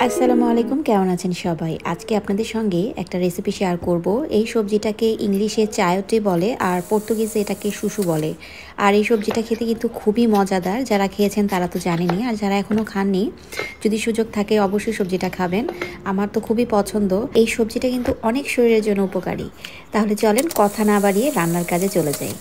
আসসালামু আলাইকুম, কেমন আছেন সবাই? আজকে আপনাদের সঙ্গে একটা রেসিপি শেয়ার করব। এই সবজিটাকে ইংলিশে চায়োতে বলে আর পর্তুগিজে এটাকে শুশু বলে। আর এই সবজিটা খেতে কিন্তু খুবই মজাদার। যারা খেয়েছেন তারা তো জানেনই। আর যারা এখনও খাননি, যদি সুযোগ থাকে অবশ্যই সবজিটা খাবেন। আমার তো খুবই পছন্দ। এই সবজিটা কিন্তু অনেক শরীরের জন্য উপকারী। তাহলে চলেন কথা না বাড়িয়ে রান্নার কাজে চলে যাই।